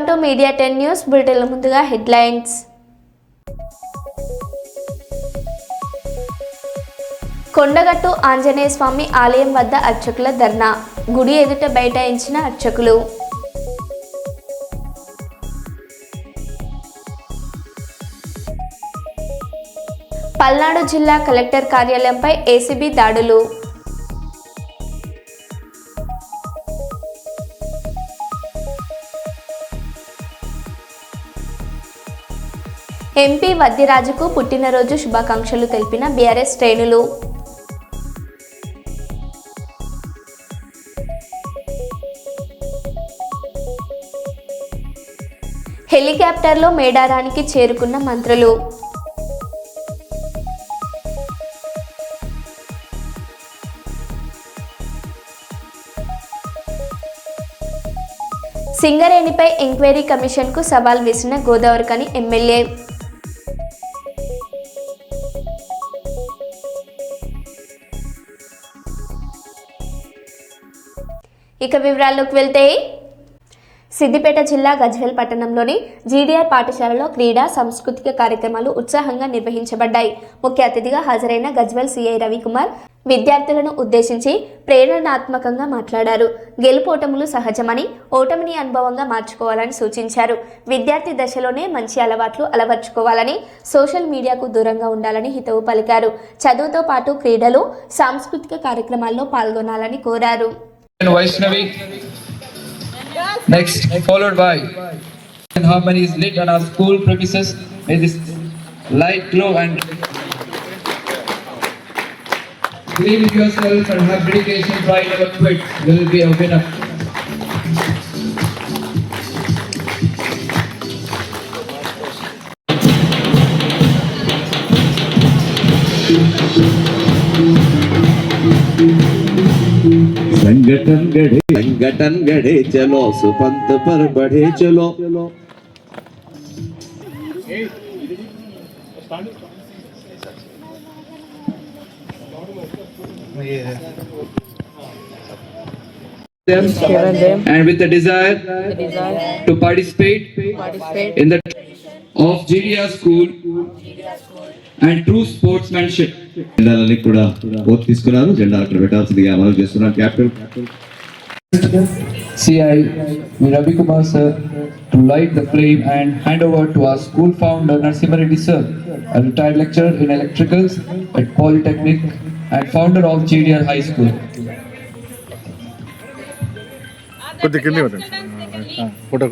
Welcome to media 10 news bulletin. ముందుగా headlines. Kondagattu Anjaneya స్వామి ఆలయం వద్ద అర్చకుల ధర్నా, గుడి ఎదుట బైఠాయించిన అర్చకులు. పల్నాడు జిల్లా కలెక్టర్ కార్యాలయంపై ఏసీబీ దాడులు. ఎంపీ వద్దిరాజుకు పుట్టినరోజు శుభాకాంక్షలు తెలిపిన బీఆర్ఎస్ శ్రేణులు. హెలికాప్టర్లో మేడారానికి చేరుకున్న మంత్రులు. సింగరేణిపై ఎంక్వైరీ కమిషన్కు సవాల్ విసిన గోదావరికని ఎమ్మెల్యే. ఇక వివరాల్లోకి వెళ్తే, సిద్దిపేట జిల్లా గజ్వేల్ పట్టణంలోని జీడీఆర్ పాఠశాలలో క్రీడా సాంస్కృతిక కార్యక్రమాలు ఉత్సాహంగా నిర్వహించబడ్డాయి. ముఖ్య అతిథిగా హాజరైన గజ్వేల్ సిఐ రవికుమార్ విద్యార్థులను ఉద్దేశించి ప్రేరణాత్మకంగా మాట్లాడారు. గెలుపోటములు సహజమని, ఓటమిని అనుభవంగా మార్చుకోవాలని సూచించారు. విద్యార్థి దశలోనే మంచి అలవాట్లు అలవర్చుకోవాలని, సోషల్ మీడియాకు దూరంగా ఉండాలని హితవు పలికారు. చదువుతో పాటు క్రీడలు, సాంస్కృతిక కార్యక్రమాల్లో పాల్గొనాలని కోరారు. Vaishnavi. Next, followed by harmony is lit on our school premises. May this light glow and believe in yourself and have dedication, try never quit. You will be a winner. संगठन गढ़े चलो, सुपंथ पर बढ़े चलो. And with the desire to participate in the of GDR school and true sportsmanship. జెండాలని కూడా vote తీసుకున్నారు. జెండాలు అక్కడ పెట్టాల్సిందిగా మనం చేస్తున్నాం. Captain CI Ravi Kumar sir to light the flame and hand over to our school founder Narasimha Reddy sir, a retired lecturer in electricals at Polytechnic and founder of GDR High School. Photo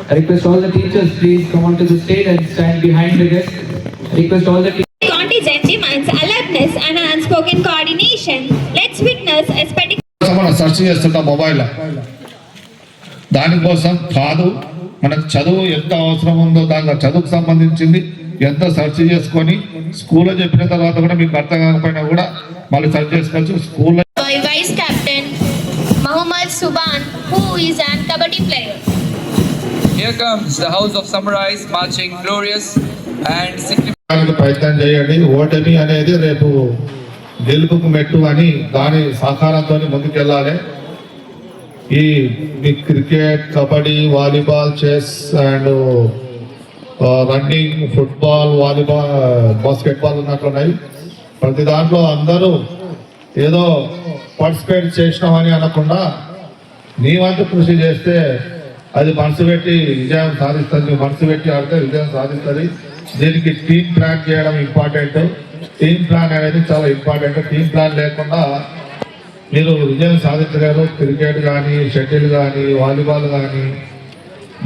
I request all the teachers please come onto the stage and stand behind the desk. I request all the contingent demands alertness and unspoken coordination. Let's witness a spectacle. మనం search చేస్తున్న mobile దానికోసం కాదు, మనకు చదువు ఎంత అవసరం ఉందో దానికి చదువుకు సంబంధించింది ఎంత సెర్చ్ చేసుకొని స్కూల్లో చెప్పిన తర్వాత కూడా మీకు అర్థం కాకపోయినా కూడా మళ్ళీ సెర్చ్ చేసుకోవచ్చు. స్కూల్లో Vice Captain Mohammad Suban, who is an kabaddi player. Here comes the house of samurais marching glorious and significant. ప్రయత్నం చేయండి. ఓటమి అనేది రేపు గెలుపుకు మెట్టు అని దాని సహకారంతో ముందుకెళ్ళాలి. ఈ cricket, kabaddi, volleyball, chess and running, football, volleyball, basketball ఉన్నట్లున్నాయి. ప్రతి దాంట్లో అందరూ ఏదో పార్టిసిపేట్ చేసినామని అనకుండా నీ వంతు కృషి చేస్తే అది మనసు పెట్టి విజయం సాధిస్తుంది. మనసు పెట్టి ఆడితే విజయం సాధిస్తుంది. దీనికి టీమ్ ప్లాన్ చేయడం ఇంపార్టెంట్. టీమ్ ప్లాన్ అనేది చాలా ఇంపార్టెంట్. టీమ్ ప్లాన్ లేకుండా మీరు విజయం సాధించలేరు. క్రికెట్ కానీ, షటిల్ కానీ, వాలీబాల్ కానీ,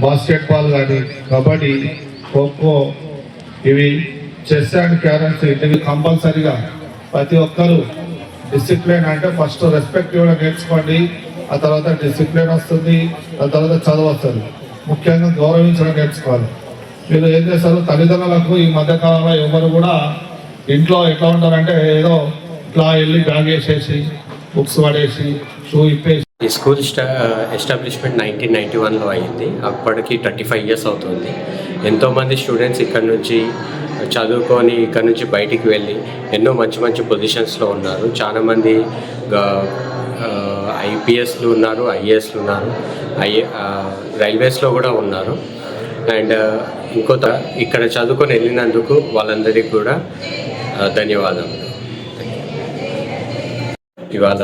బాస్కెట్బాల్ కానీ, కబడ్డీ, ఖోఖో, ఇవి చెస్ అండ్ క్యారమ్స్ ఇవి కంపల్సరీగా ప్రతి ఒక్కరూ డిసిప్లిన్ అంటే ఫస్ట్ రెస్పెక్ట్ ఇవ్వడం నేర్చుకోండి. ఆ తర్వాత డిసిప్లిన్ వస్తుంది, ఆ తర్వాత చదువు వస్తుంది. ముఖ్యంగా గౌరవించడం నేర్చుకోవాలి. మీరు ఏం చేస్తారు, తల్లిదండ్రులకు ఈ మధ్యకాలంలో ఎవరు కూడా ఇంట్లో ఎట్లా ఉంటారంటే ఏదో ఇట్లా వెళ్ళి బ్యాగ్ వేసేసి బుక్స్ పడేసి షూ ఇప్పేసి ఈ స్కూల్ ఎస్టాబ్లిష్మెంట్ 1991లో అయింది. అప్పటికి 35 ఇయర్స్ అవుతుంది. ఎంతోమంది స్టూడెంట్స్ ఇక్కడ నుంచి చదువుకొని ఇక్కడ నుంచి బయటికి వెళ్ళి ఎన్నో మంచి మంచి పొజిషన్స్లో ఉన్నారు. చాలామంది ఐపీఎస్లు ఉన్నారు, ఐఏఎస్లు ఉన్నారు, రైల్వేస్లో కూడా ఉన్నారు. అండ్ ఇంకొక ఇక్కడ చదువుకొని వెళ్ళినందుకు వాళ్ళందరికీ కూడా ధన్యవాదాలు. ఇవాళ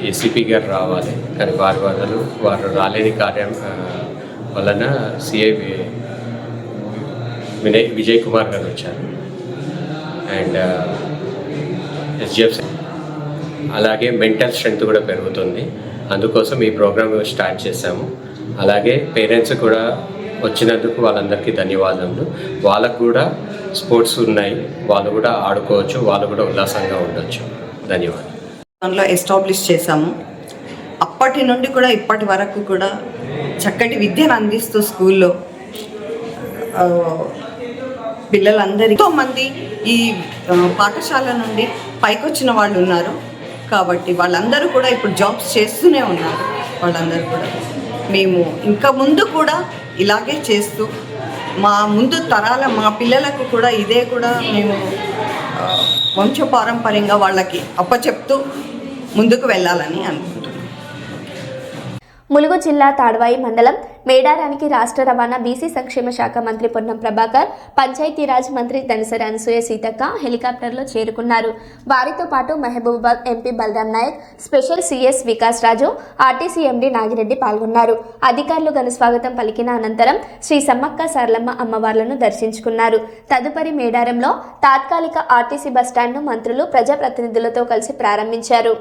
ఏసీపీ గారు రావాలి కానీ వారు రాలేని కార్యం వలన సిఐ విజయ్ కుమార్ గారు వచ్చారు. అండ్ ఎస్జిఎఫ్ అలాగే మెంటల్ స్ట్రెంగ్త్ కూడా పెరుగుతుంది. అందుకోసం ఈ ప్రోగ్రామ్ స్టార్ట్ చేశాము. అలాగే పేరెంట్స్ కూడా వచ్చినందుకు వాళ్ళందరికీ ధన్యవాదాలు. వాళ్ళకు కూడా స్పోర్ట్స్ ఉన్నాయి, వాళ్ళు కూడా ఆడుకోవచ్చు, వాళ్ళు కూడా ఉల్లాసంగా ఉండొచ్చు. ధన్యవాదాలు. లో ఎస్టాబ్లిష్ చేశాము. అప్పటి నుండి కూడా ఇప్పటి వరకు కూడా చక్కటి విద్యను అందిస్తూ స్కూల్లో పిల్లలందరితో మంది ఈ పాఠశాల నుండి పైకొచ్చిన వాళ్ళు ఉన్నారు. కాబట్టి వాళ్ళందరూ కూడా ఇప్పుడు జాబ్స్ చేస్తూనే ఉన్నారు. వాళ్ళందరూ కూడా మేము ఇంకా ముందు కూడా ఇలాగే చేస్తూ మా ముందు తరాల మా పిల్లలకు కూడా ఇదే కూడా మేము వంశపారంపర్యంగా వాళ్ళకి అప్పచెప్తూ ముందుకు వెళ్ళాలని అనుకుంటున్నాం. ములుగు జిల్లా తాడ్వాయి మండలం మేడారానికి రాష్ట్ర రవాణా బీసీ సంక్షేమ శాఖ మంత్రి పొన్నం ప్రభాకర్, పంచాయతీరాజ్ మంత్రి దనసరి అనసూయ సీతక్క హెలికాప్టర్లో చేరుకున్నారు. వారితో పాటు Mahabubabad MP Balram Naik, special CS Vikas Raju, RTC MD Nagireddy పాల్గొన్నారు. అధికారులు ఘనస్వాగతం పలికిన అనంతరం శ్రీ సమ్మక్క సారలమ్మ అమ్మవార్లను దర్శించుకున్నారు. తదుపరి మేడారంలో తాత్కాలిక ఆర్టీసీ బస్టాండ్ను మంత్రులు ప్రజాప్రతినిధులతో కలిసి ప్రారంభించారు.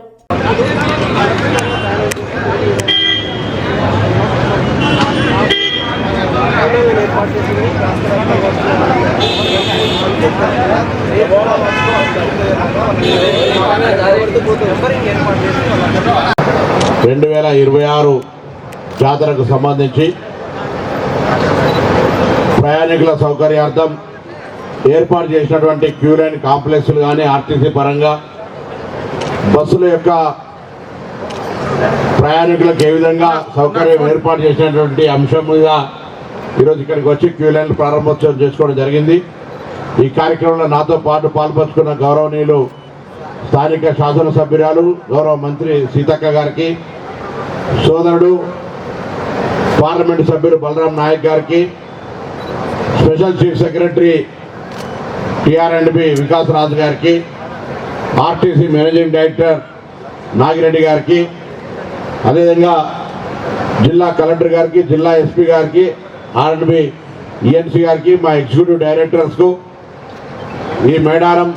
2026 జాతరకు సంబంధించి ప్రయాణికుల సౌకర్యార్థం ఏర్పాటు చేసినటువంటి క్యూ లైన్ కాంప్లెక్స్లు కానీ ఆర్టీసీ పరంగా బస్సుల యొక్క ప్రయాణికులకు ఏ విధంగా సౌకర్యం ఏర్పాటు చేసినటువంటి అంశం మీద ఈరోజు ఇక్కడికి వచ్చి క్యూ లైన్లు ప్రారంభోత్సవం చేసుకోవడం జరిగింది. ఈ కార్యక్రమంలో నాతో పాటు పాల్పంచుకున్న గౌరవనీయులు స్థానిక శాసనసభ్యురాలు గౌరవ మంత్రి సీతక్క గారికి, సోదరుడు పార్లమెంటు సభ్యుడు బలరాం నాయక్ గారికి, స్పెషల్ చీఫ్ సెక్రటరీ టిఆర్ఎండ్బి వికాస్ రాజు గారికి, ఆర్టీసీ మేనేజింగ్ డైరెక్టర్ నాగిరెడ్డి గారికి, అదేవిధంగా జిల్లా కలెక్టర్ గారికి, జిల్లా ఎస్పీ గారికి, ఆర్ఎండ్బి ఈఎన్సీ గారికి, మా ఎగ్జిక్యూటివ్ డైరెక్టర్స్కు, ఈ మేడారం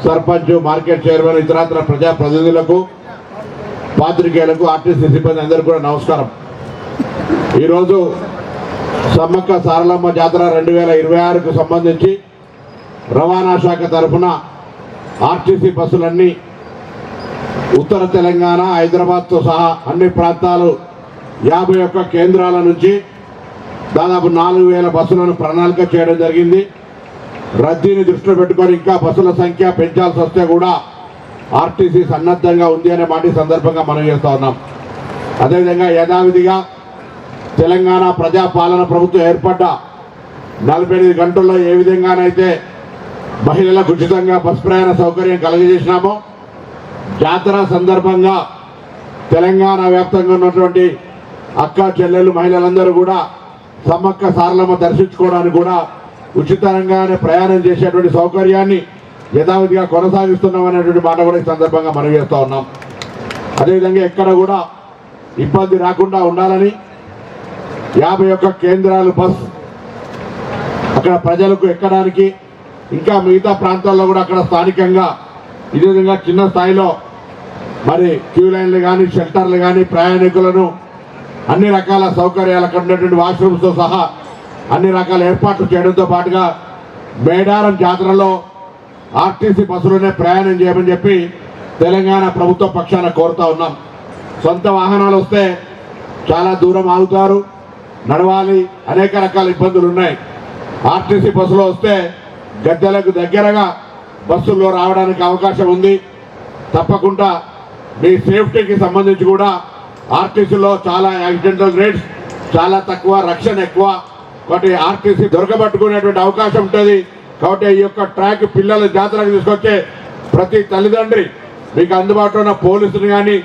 సర్పంచ్, మార్కెట్ చైర్మన్, ఇతరత్ర ప్రజాప్రతినిధులకు, పాత్రికేయులకు, ఆర్టీసీ సిబ్బంది అందరికీ కూడా నమస్కారం. ఈరోజు సమ్మక్క సారలమ్మ జాతర 2026కు సంబంధించి రవాణా శాఖ తరఫున ఆర్టీసీ బస్సులన్నీ ఉత్తర తెలంగాణ, హైదరాబాద్తో సహా అన్ని ప్రాంతాలు 51 కేంద్రాల నుంచి దాదాపు 4000 బస్సులను ప్రణాళిక చేయడం జరిగింది. రద్దీని దృష్టిలో పెట్టుకొని ఇంకా బస్సుల సంఖ్య పెంచాల్సి వస్తే కూడా ఆర్టీసీ సన్నద్ధంగా ఉంది అనే మాట సందర్భంగా మనం చేస్తూ ఉన్నాం. అదేవిధంగా యథావిధిగా తెలంగాణ ప్రజాపాలన ప్రభుత్వం ఏర్పడ్డ 48 గంటల్లో ఏ విధంగానైతే మహిళలకు ఉచితంగా బస్ ప్రయాణ సౌకర్యం కలుగజేసినామో, జాతర సందర్భంగా తెలంగాణ వ్యాప్తంగా ఉన్నటువంటి అక్క చెల్లెలు మహిళలందరూ కూడా సమ్మక్క సారలమ్మ దర్శించుకోవడానికి కూడా ఉచితంగానే ప్రయాణం చేసేటువంటి సౌకర్యాన్ని యథావిధిగా కొనసాగిస్తున్నాం అనేటువంటి మాట కూడా ఈ సందర్భంగా మనం చేస్తూ ఉన్నాం. అదేవిధంగా ఎక్కడ కూడా ఇబ్బంది రాకుండా ఉండాలని 51 కేంద్రాలు బస్ అక్కడ ప్రజలకు ఎక్కడానికి, ఇంకా మిగతా ప్రాంతాల్లో కూడా అక్కడ స్థానికంగా ఇదే విధంగా చిన్న స్థాయిలో మరి క్యూ లైన్లు కానీ, షెల్టర్లు కానీ, ప్రయాణికులను అన్ని రకాల సౌకర్యాలు అక్కడ ఉన్నటువంటి వాష్రూమ్స్తో సహా అన్ని రకాల ఏర్పాట్లు చేయడంతో పాటుగా మేడారం జాతరలో ఆర్టీసీ బస్సులోనే ప్రయాణం చేయమని చెప్పి తెలంగాణ ప్రభుత్వ పక్షాన కోరుతా ఉన్నాం. సొంత వాహనాలు వస్తే చాలా దూరం ఆగుతారు, నడవాలి, అనేక రకాల ఇబ్బందులు ఉన్నాయి. ఆర్టీసీ బస్సులో వస్తే గద్దెలకు దగ్గరగా బస్సుల్లో రావడానికి అవకాశం ఉంది. తప్పకుండా మీ సేఫ్టీకి సంబంధించి కూడా ఆర్టీసీలో చాలా యాక్సిడెంటల్ రేట్స్ చాలా తక్కువ, రక్షణ ఎక్కువ. కాబట్టి ఆర్టీసీ దొరకబట్టుకునేటువంటి అవకాశం ఉంటుంది. కాబట్టి ఈ యొక్క ట్రాక్ పిల్లల జాతరకు తీసుకొచ్చే ప్రతి తల్లిదండ్రి మీకు అందుబాటులో ఉన్న పోలీసుని కానీ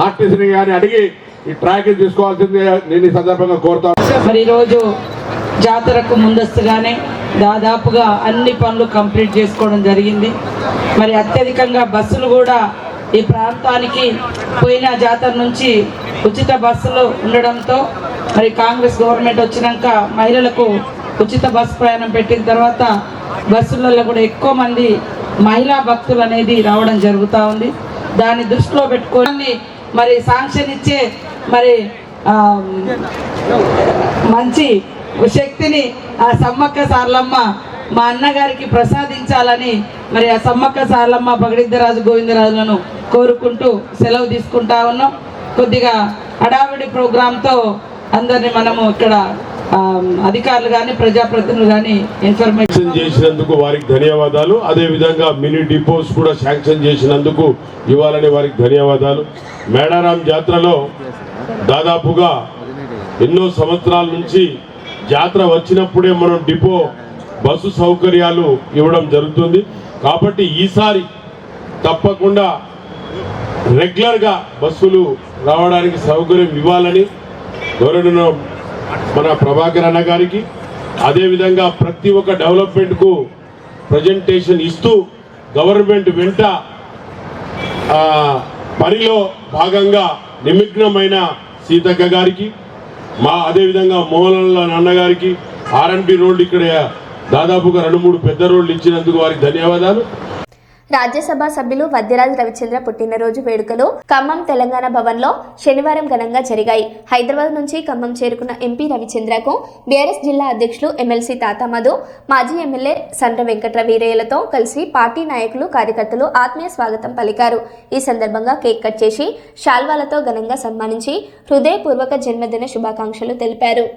ఆర్టీసీని కానీ అడిగి ఈ ట్రాక్ తీసుకోవాల్సింది నేను ఈ సందర్భంగా కోరుతాను. మరి ఈరోజు జాతరకు ముందస్తుగానే దాదాపుగా అన్ని పనులు కంప్లీట్ చేసుకోవడం జరిగింది. మరి అత్యధికంగా బస్సులు కూడా ఈ ప్రాంతానికి పోయిన జాతర నుంచి ఉచిత బస్సులు ఉండడంతో మరి కాంగ్రెస్ గవర్నమెంట్ వచ్చినాక మహిళలకు ఉచిత బస్సు ప్రయాణం పెట్టిన తర్వాత బస్సులలో కూడా ఎక్కువ మంది మహిళా భక్తులు అనేది రావడం జరుగుతూ ఉంది. దాన్ని దృష్టిలో పెట్టుకొని మరి శాంక్షన్ ఇచ్చే మరి మంచి శక్తిని ఆ సమ్మక్క సారలమ్మ మా అన్నగారికి ప్రసాదించాలని మరి ఆ సమ్మక్క సారలమ్మ పగడిద్దరాజు గోవిందరాజులను కోరుకుంటూ సెలవు తీసుకుంటా ఉన్నాం. కొద్దిగా హడావిడి ప్రోగ్రాంతో అందరినీ మనము ఇక్కడ అధికారులు కానీ ప్రజాప్రతినిధులు కానీ ఇన్ఫర్మేషన్ చేసినందుకు వారికి ధన్యవాదాలు. అదేవిధంగా మినీ డిపోస్ కూడా శాంక్షన్ చేసినందుకు ఇవ్వాలని వారికి ధన్యవాదాలు. మేడారం జాతరలో దాదాపుగా ఎన్నో సంవత్సరాల నుంచి జాతర వచ్చినప్పుడే మనం డిపో బస్సు సౌకర్యాలు ఇవ్వడం జరుగుతుంది. కాబట్టి ఈసారి తప్పకుండా రెగ్యులర్గా బస్సులు రావడానికి సౌకర్యం ఇవ్వాలని గౌరవ మన ప్రభాకర్ అన్న గారికి, అదేవిధంగా ప్రతి ఒక్క డెవలప్మెంట్కు ప్రజెంటేషన్ ఇస్తూ గవర్నమెంట్ వెంట పనిలో భాగంగా నిమగ్నమైన సీతక్క గారికి, అదేవిధంగా మోహన్లాల్ నాన్నగారికి, ఆర్ఎన్బి రోడ్లు ఇక్కడ దాదాపుగా 2-3 పెద్ద రోడ్లు ఇచ్చినందుకు వారికి ధన్యవాదాలు. రాజ్యసభ సభ్యులు వద్దిరాజు రవిచంద్ర పుట్టినరోజు వేడుకలు ఖమ్మం తెలంగాణ భవన్లో శనివారం ఘనంగా జరిగాయి. హైదరాబాద్ నుంచి ఖమ్మం చేరుకున్న ఎంపీ రవిచంద్రకు బీఆర్ఎస్ జిల్లా అధ్యక్షులు ఎమ్మెల్సీ తాతా మధు, మాజీ ఎమ్మెల్యే సండ్ర వెంకట్ర వీరయ్యలతో కలిసి పార్టీ నాయకులు కార్యకర్తలు ఆత్మీయ స్వాగతం పలికారు. ఈ సందర్భంగా కేక్ కట్ చేసి శాల్వాలతో ఘనంగా సన్మానించి హృదయపూర్వక జన్మదిన శుభాకాంక్షలు తెలిపారు.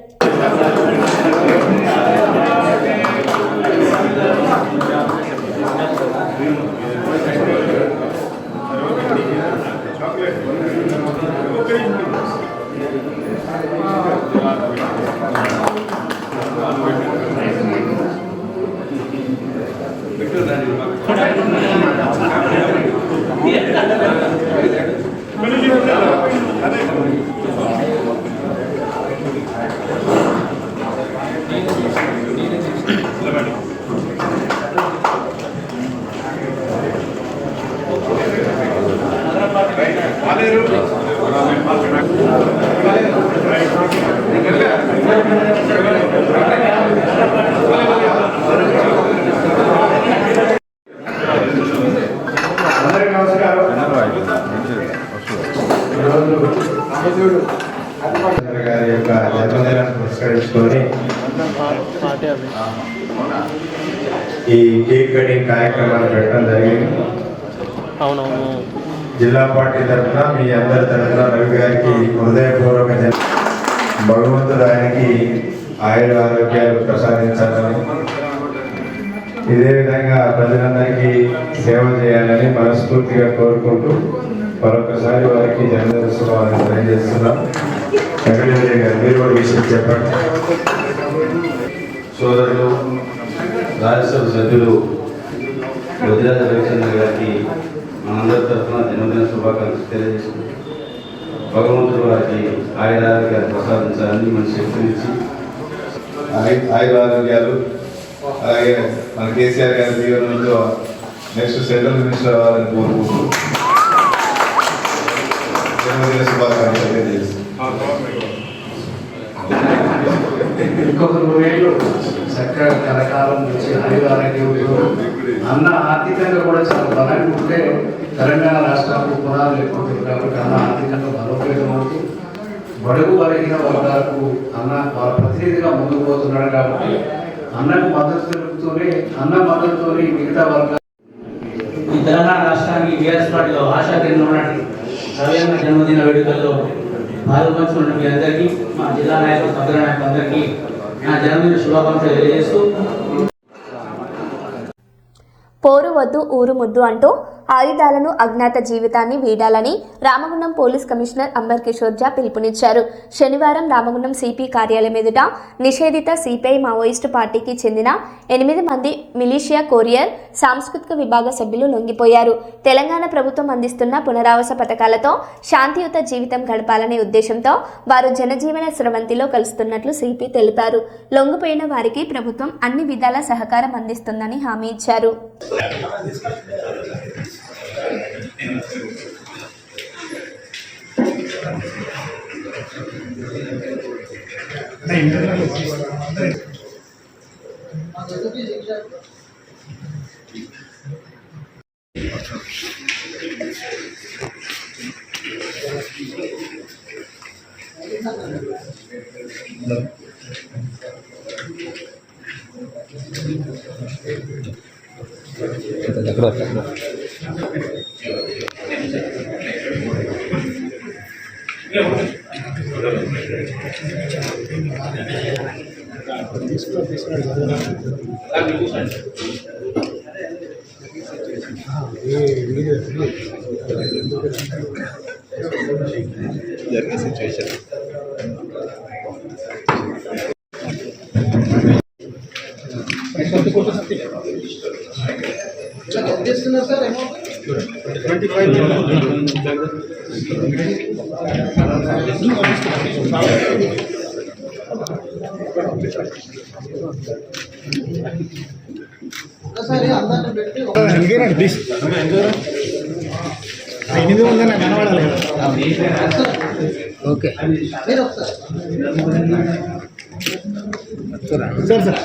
గారి యొక్క జన్మదినాన్ని పురస్కరించుకొని ఈ కేక్ కటింగ్ కార్యక్రమాన్ని పెట్టడం జరిగింది. జిల్లా పార్టీ తరఫున మీ అందరి తరఫున రవి గారికి హృదయపూర్వక భగవంతుడు ఆయనకి ఆయుర ఆరోగ్యాలు ప్రసాదించాలని, ఇదే విధంగా ప్రజలందరికీ సేవ చేయాలని మనస్ఫూర్తిగా కోరుకుంటూ మరొకసారి వారికి జన్మదిన శుభాకాంక్షలు తెలియజేస్తున్నాం. వెంకటేశ్వర గారు మీరు కూడా విషయం చెప్పండి. సోదరులు రాజ్యసభ సభ్యులు వద్దిరాజు రవిచంద్ర గారికి మనందరి తరఫున జన్మదిన శుభాకాంక్షలు తెలియజేస్తున్నాం. భగవంతుడు వారికి ఆయురారోగ్యాలు ప్రసాదించాలని మన శక్తినిచ్చి ఆయురారోగ్యాలు, అలాగే మన కేసీఆర్ గారి జీవనంలో నెక్స్ట్ సెంట్రల్ మినిస్టర్ అవ్వాలని కోరుకుంటూ జన్మదిన శుభాకాంక్షలు తెలియజేస్తున్నాం. ఇంకొక 100 ఏళ్ళు చక్కగా కరకాలం నుంచి ఆయురారోగ్యంతో అన్న ఆర్థికంగా కూడా చాలా బలంగా ఉంటే తెలంగాణ రాష్ట్రాలకు పునాదులు ఎక్కువ కాబట్టి అన్న ఆర్థికంగా బలోపేతం అవుతూ బడుగు బలహీన వర్గాలకు అన్న వాళ్ళ ప్రతినిధిగా ముందుకు పోతున్నాడు. కాబట్టి అన్నకు మద్దతు తెలుపుతూనే అన్న మద్దతుతోనే మిగతా వర్గాలు ఈ తెలంగాణ రాష్ట్రానికి బీఆర్ఎస్ పార్టీలో ఆశాకిరణం ఉన్నట్టు రవి అన్న జన్మదిన వేడుకల్లో పాల్పంచుకున్న మీ అందరికీ, మా జిల్లా నాయకులు సభ్యుల నాయకులందరికీ నా జన్మదిన శుభాకాంక్షలు తెలియజేస్తూ పోరు వద్దు ఊరు ముద్దు అంటూ ఆయుధాలను అజ్ఞాత జీవితాన్ని వీడాలని రామగుండం పోలీస్ కమిషనర్ అంబర్ కిషోర్ జా పిలుపునిచ్చారు. శనివారం రామగుండం సిపి కార్యాలయం ఎదుట నిషేధిత సిపిఐ మావోయిస్టు పార్టీకి చెందిన 8 మంది మిలిషియా కొరియర్ సాంస్కృతిక విభాగ సభ్యులు లొంగిపోయారు. తెలంగాణ ప్రభుత్వం అందిస్తున్న పునరావాస పథకాలతో శాంతియుత జీవితం గడపాలనే ఉద్దేశంతో వారు జనజీవన స్రవంతిలో కలుస్తున్నట్లు సిపి తెలిపారు. లొంగిపోయిన వారికి ప్రభుత్వం అన్ని విధాల సహకారం అందిస్తుందని హామీ ఇచ్చారు. ఓకే సార్ సార్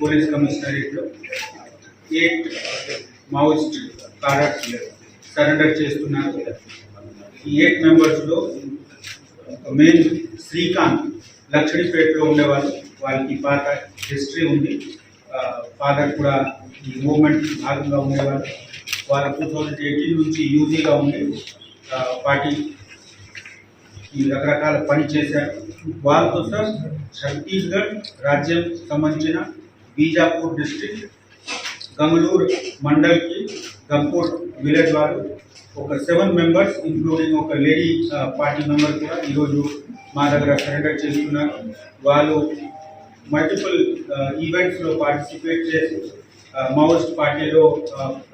పోలీస్ కమిషనరేట్లో 8 మావోయిస్ట్ కాడర్స్ సరెండర్ చేస్తున్నారు. ఈ 8 మెంబర్స్లో మెయిన్ శ్రీకాంత్ లక్ష్మీపేటలో ఉండేవాళ్ళు. వాళ్ళకి పాత హిస్టరీ ఉంది. ఫాదర్ కూడా ఈ మూవ్మెంట్ భాగంగా ఉండేవాళ్ళు. వాళ్ళ 2018 నుంచి యూజీగా ఉండి పార్టీ ఈ రకరకాల పని చేశారు. వాళ్ళతో సార్ ఛత్తీస్గఢ్ రాజ్యం సంబంధించిన బీజాపూర్ డిస్ట్రిక్ట్ గంగళూరు మండల్కి గంపూర్ విలేజ్ వాళ్ళు ఒక 7 మెంబర్స్ ఇంక్లూడింగ్ ఒక లేడీ పార్టీ మెంబర్ కూడా ఈరోజు మా దగ్గర సరెండర్ చేస్తున్నారు. వాళ్ళు మల్టిపుల్ ఈవెంట్స్లో పార్టిసిపేట్ చేసి మావోయిస్ట్ పార్టీలో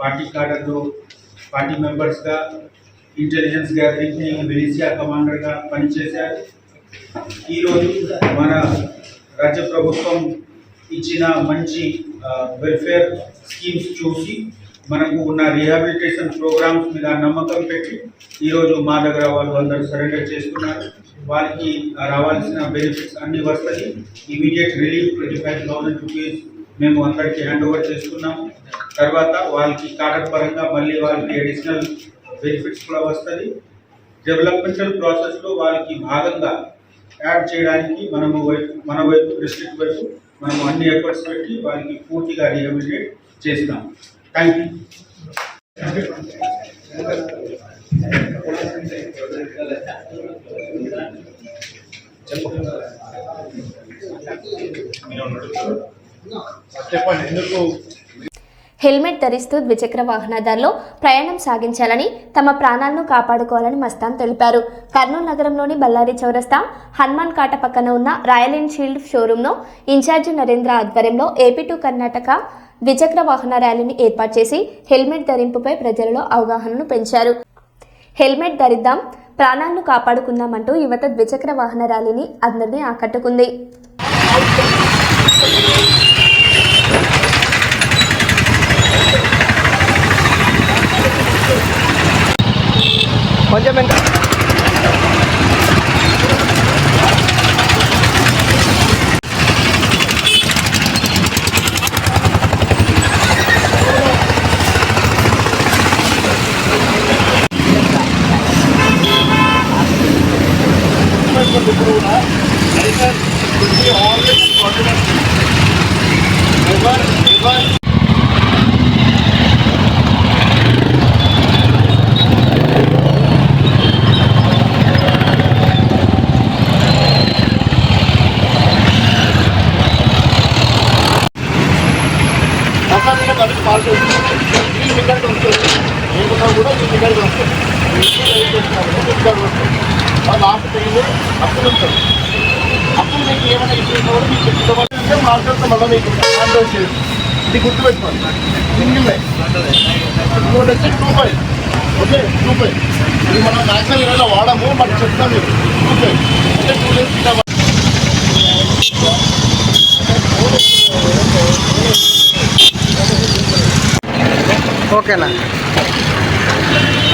పార్టీ కార్డర్లో పార్టీ మెంబర్స్గా ఇంటెలిజెన్స్ గ్యాదరింగ్ని మిలిషియా కమాండర్గా పనిచేశారు. ఈరోజు మన రాజ్య ప్రభుత్వం ఇచ్చిన మంచి వెల్ఫేర్ స్కీమ్స్ చూసి మనకు ఉన్న రీహాబిలిటేషన్ ప్రోగ్రామ్స్ మీద నమ్మకం పెట్టి ఈరోజు మా దగ్గర వాళ్ళు అందరూ సరెండర్ చేస్తున్నారు. వాళ్ళకి రావాల్సిన బెనిఫిట్స్ అన్నీ వస్తాయి. ఇమీడియట్ రిలీఫ్ 25,000 రూపీస్ మేము అందరికీ హ్యాండ్ ఓవర్ చేస్తున్నాము. తర్వాత వాళ్ళకి కార్డర్ పరంగా మళ్ళీ వాళ్ళకి అడిషనల్ బెనిఫిట్స్ కూడా వస్తుంది. డెవలప్మెంటల్ ప్రాసెస్లో వాళ్ళకి భాగంగా యాడ్ చేయడానికి మన వైపు డిస్ట్రిక్ట్ వైపు మనం అన్ని ఎఫర్ట్స్ పెట్టి వాళ్ళకి పూర్తిగా రీహాబిలిటేట్ చేస్తాం. Thank you. హెల్మెట్ ధరిస్తూ ద్విచక్ర వాహనదారులు ప్రయాణం సాగించాలని, తమ ప్రాణాలను కాపాడుకోవాలని మస్తాన్ తెలిపారు. కర్నూలు నగరంలోని బళ్ళారి చౌరస్తా హనుమాన్ కాట పక్కన ఉన్న రాయల్ ఎన్ఫీల్డ్ షోరూంను ఇన్ఛార్జి నరేంద్ర ఆధ్వర్యంలో ఏపీ టు కర్ణాటక ద్విచక్ర వాహన ర్యాలీని ఏర్పాటు చేసి హెల్మెట్ ధరింపుపై ప్రజలలో అవగాహనను పెంచారు. హెల్మెట్ ధరిద్దాం, ప్రాణాలను కాపాడుకుందామంటూ యువత ద్విచక్ర వాహన ర్యాలీని అందరినీ ఆకట్టుకుంది. కొంచెం లాస్ట్ పెయిన్ అప్పుడు ఉంటుంది. అప్పుడు మీకు ఏమైనా ఇష్యూస్ కూడా మీకు చెప్తే మార్కెట్ మళ్ళీ మీకు హ్యాండ్ చేసి ఇది గుర్తుపెట్టుకోండి. సింగిల్ ఇంకోటి వచ్చి 2 ఓకే 2 ఇది మనం న్యాచురల్ ఏమైనా వాడము మనకు చెప్తాం మీరు 2 అంటే 2 days ఓకేనా.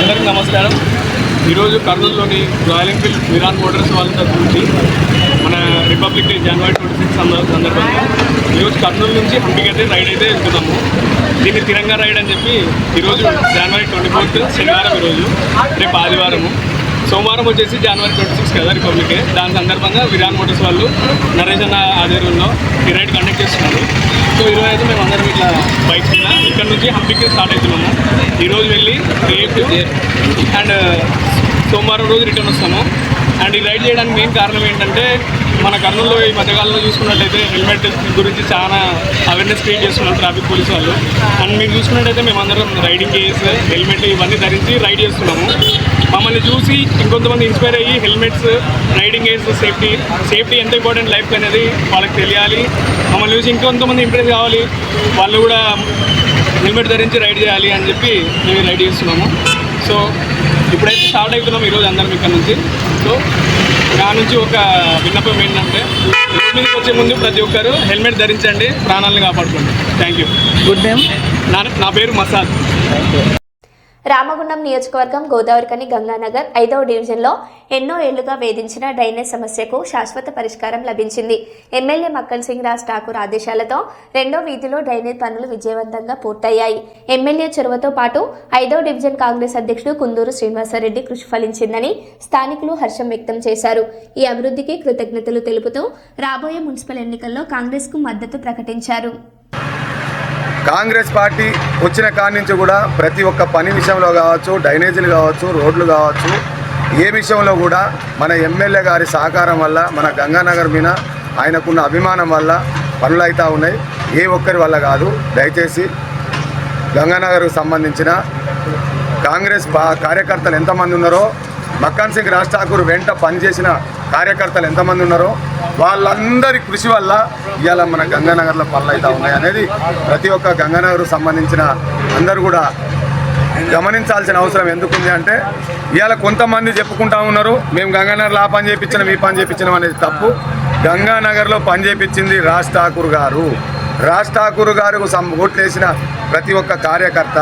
అందరికీ నమస్కారం. ఈరోజు కర్నూలులోని రాయల్ ఎన్ఫీల్డ్ విరాన్ మోటార్స్ వాళ్ళ తరఫు మన రిపబ్లిక్ డే జనవరి 26 సందర్భంగా ఈరోజు కర్నూలు నుంచి హంపికైతే రైడ్ అయితే వెళ్తున్నాము. దీన్ని తిరంగా రైడ్ అని చెప్పి ఈరోజు జనవరి 24 శనివారం, ఈరోజు రేపు ఆదివారము, సోమవారం వచ్చేసి జనవరి 26 కదా రిపబ్లిక్ డే. దాని సందర్భంగా విరాన్ మోటార్స్ వాళ్ళు నరేష్ అన్న ఆధ్వర్యంలో ఈ రైడ్ కండక్ట్ చేస్తున్నారు. సో ఈరోజు అయితే మేము అందరం ఇట్లా బైక్స్ మీద ఇక్కడ నుంచి హంపికి స్టార్ట్ అవుతున్నాము. ఈరోజు వెళ్ళి రేపు అండ్ సోమవారం రోజు రిటర్న్ వస్తాము. అండ్ ఈ రైడ్ చేయడానికి మెయిన్ కారణం ఏంటంటే మన కర్నూలులో ఈ మధ్యకాలంలో చూసుకున్నట్టయితే హెల్మెట్ గురించి చాలా అవేర్నెస్ క్రియేట్ చేస్తున్నారు ట్రాఫిక్ పోలీస్ వాళ్ళు. అండ్ మీరు చూసుకున్నట్టయితే మేమందరం రైడింగ్ గేర్స్, హెల్మెట్ ఇవన్నీ ధరించి రైడ్ చేస్తున్నాము. మమ్మల్ని చూసి ఇంకొంతమంది ఇన్స్పైర్ అయ్యి హెల్మెట్స్, రైడింగ్ గేర్స్, సేఫ్టీ ఎంత ఇంపార్టెంట్ లైఫ్ అనేది వాళ్ళకి తెలియాలి. మమ్మల్ని చూసి ఇంకొంతమంది ఇంప్రెస్ కావాలి, వాళ్ళు కూడా హెల్మెట్ ధరించి రైడ్ చేయాలి అని చెప్పి మేము రైడ్ చేస్తున్నాము. సో ఇప్పుడైతే స్టార్ట్ అవుతున్నాం ఈరోజు అందరం ఇక్కడ నుంచి. సో నా నుంచి ఒక విన్నపం ఏంటంటే రోడ్ మీదకి వచ్చే ముందు ప్రతి ఒక్కరు హెల్మెట్ ధరించండి, ప్రాణాలను కాపాడుకోండి. Thank you. Good name. నా పేరు మసాద్. రామగుండం నియోజకవర్గం గోదావరికని గంగానగర్ 5వ డివిజన్లో ఎన్నో ఏళ్లుగా వేధించిన డ్రైనేజ్ సమస్యకు శాశ్వత పరిష్కారం లభించింది. ఎమ్మెల్యే మక్కన్ సింగ్ రాజ్ ఠాకూర్ ఆదేశాలతో 2వ వీధిలో డ్రైనేజ్ పనులు విజయవంతంగా పూర్తయ్యాయి. ఎమ్మెల్యే చొరవతో పాటు 5వ డివిజన్ కాంగ్రెస్ అధ్యక్షుడు కుందూరు శ్రీనివాసరెడ్డి కృషి ఫలించిందని స్థానికులు హర్షం వ్యక్తం చేశారు. ఈ అభివృద్ధికి కృతజ్ఞతలు తెలుపుతూ రాబోయే మున్సిపల్ ఎన్నికల్లో కాంగ్రెస్కు మద్దతు ప్రకటించారు. కాంగ్రెస్ పార్టీ వచ్చిన కాడి నుంచి కూడా ప్రతి ఒక్క పని విషయంలో కావచ్చు, డ్రైనేజీలు కావచ్చు, రోడ్లు కావచ్చు, ఏ విషయంలో కూడా మన ఎమ్మెల్యే గారి సహకారం వల్ల, మన గంగానగర్ మీద ఆయనకున్న అభిమానం వల్ల పనులు అవుతూ ఉన్నాయి. ఏ ఒక్కరి వల్ల కాదు. దయచేసి గంగానగర్కు సంబంధించిన కాంగ్రెస్ కార్యకర్తలు ఎంతమంది ఉన్నారో, మక్కన్ సింగ్ రాజ్ ఠాకూర్ వెంట పనిచేసిన కార్యకర్తలు ఎంతమంది ఉన్నారో వాళ్ళందరి కృషి వల్ల ఇవాళ మన గంగానగర్లో పనులు అవుతూ ఉన్నాయి అనేది ప్రతి ఒక్క గంగానగర్కు సంబంధించిన అందరూ కూడా గమనించాల్సిన అవసరం ఎందుకుంది అంటే, ఇవాళ కొంతమంది చెప్పుకుంటా ఉన్నారు మేము గంగానగర్లో ఆ పని చేయించినాం, ఈ పని చేయించినాం అనేది తప్పు. గంగానగర్లో పని చేయించింది రాజ్ ఠాకూర్ గారు. రాజ్ ఠాకూర్ గారు ఓట్లేసిన ప్రతి ఒక్క కార్యకర్త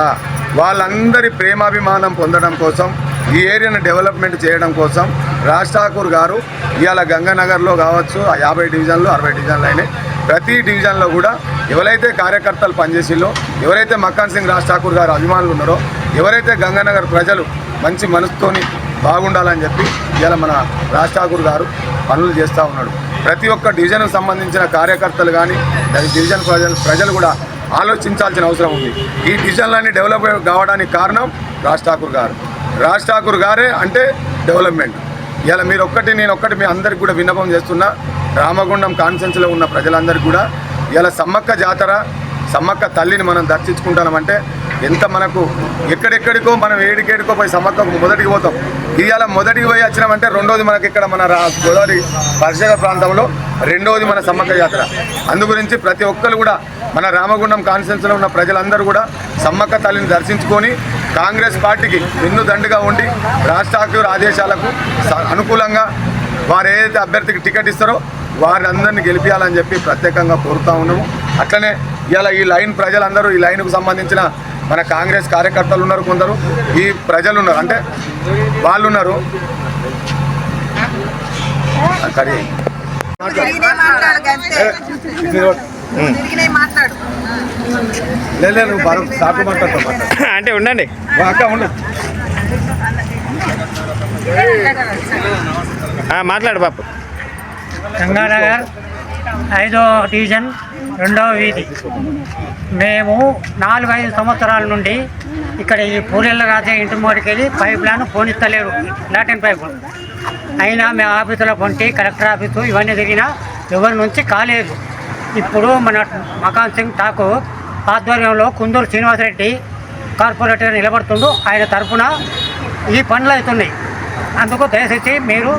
వాళ్ళందరి ప్రేమాభిమానం పొందడం కోసం, ఈ ఏరియాను డెవలప్మెంట్ చేయడం కోసం రాజ్ ఠాకూర్ గారు ఇవాళ గంగానగర్లో కావచ్చు, 50 డివిజన్లు 60 డివిజన్లు అయినాయి. ప్రతి డివిజన్లో కూడా ఎవరైతే కార్యకర్తలు పనిచేసిల్లో, ఎవరైతే మక్కన్ సింగ్ రాజ్ ఠాకూర్ గారు అభిమానులు ఉన్నారో, ఎవరైతే గంగానగర్ ప్రజలు మంచి మనసుతోని బాగుండాలని చెప్పి ఇవాళ మన రాజ్ ఠాకూర్ గారు పనులు చేస్తూ ఉన్నాడు. ప్రతి ఒక్క డివిజన్కు సంబంధించిన కార్యకర్తలు కానీ డివిజన్ ప్రజలు కూడా ఆలోచించాల్సిన అవసరం ఉంది. ఈ డివిజన్లన్నీ డెవలప్ కావడానికి కారణం రాజ్ ఠాకూర్ గారు. రాజ్ ఠాకూర్ గారే అంటే డెవలప్మెంట్. ఇలా మీరు ఒక్కటి నేను ఒక్కటి మీ అందరికి కూడా విన్నపం చేస్తున్నా. రామగుండం కాన్ఫరెన్స్లో ఉన్న ప్రజలందరికీ కూడా ఇలా సమ్మక్క జాతర, సమ్మక్క తల్లిని మనం దర్శించుకుంటామంటే ఎంత మనకు ఎక్కడెక్కడికో మనం ఏడికేడికో పోయి సమ్మక్కకు మొదటికి పోతాం. ఇవాళ మొదటికి పోయి వచ్చినామంటే రెండోది మనకి ఇక్కడ మన గోదావరి పరిసర ప్రాంతంలో రెండోది మన సమ్మక్క జాతర. అందుగురించి ప్రతి ఒక్కరు కూడా మన రామగుండం కాన్ఫరెన్స్లో ఉన్న ప్రజలందరూ కూడా సమ్మక్క తల్లిని దర్శించుకొని కాంగ్రెస్ పార్టీకి వెన్నుదండుగా ఉండి రాజ్ ఠాకూర్ ఆదేశాలకు అనుకూలంగా వారు ఏదైతే అభ్యర్థికి టికెట్ ఇస్తారో వారందరినీ గెలిపించాలని చెప్పి ప్రత్యేకంగా కోరుతూ ఉన్నాము. అట్లనే ఇలా ఈ లైన్ ప్రజలందరూ, ఈ లైన్కు సంబంధించిన మన కాంగ్రెస్ కార్యకర్తలు ఉన్నారు, కొందరు ఈ ప్రజలు ఉన్నారు, అంటే వాళ్ళు ఉన్నారు. లేదు సాకు మాట్లాడతాం అంటే ఉండండి అక్క ఉండు మాట్లాడు బాపు. గంగానగర్ 5వ డివిజన్ రెండవ వీధి. మేము 4-5 సంవత్సరాల నుండి ఇక్కడ ఈ పూలెళ్ళ రాజే ఇంటి మోడికి వెళ్ళి పైప్ లైన్ పోనిస్తలేరు, లాటిన్ పైపు. అయినా మేము ఆఫీసులో పొంటి కలెక్టర్ ఆఫీసు ఇవన్నీ తిరిగినా ఎవరి నుంచి కాలేదు. ఇప్పుడు మన మకాన్ సింగ్ ఠాకూర్ ఆధ్వర్యంలో కుందూరు శ్రీనివాసరెడ్డి కార్పొరేటర్ నిలబడుతుండు. ఆయన తరఫున ఈ పనులు అవుతున్నాయి. అందుకు దయచేసి మీరు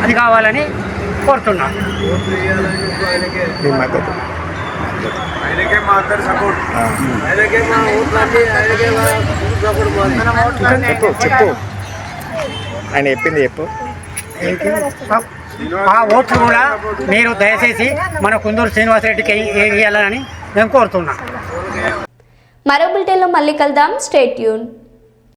అది కావాలని కోరుతున్నాను. చెప్పు ఆయన చెప్పింది చెప్పు. ఆ ఓట్లు కూడా మీరు దయచేసి మన కుందూరు శ్రీనివాసరెడ్డికి వేయాలని నేను కోరుతున్నాను. మరో బులెటిన్లో మళ్ళీ కలుద్దాం. Stay tune.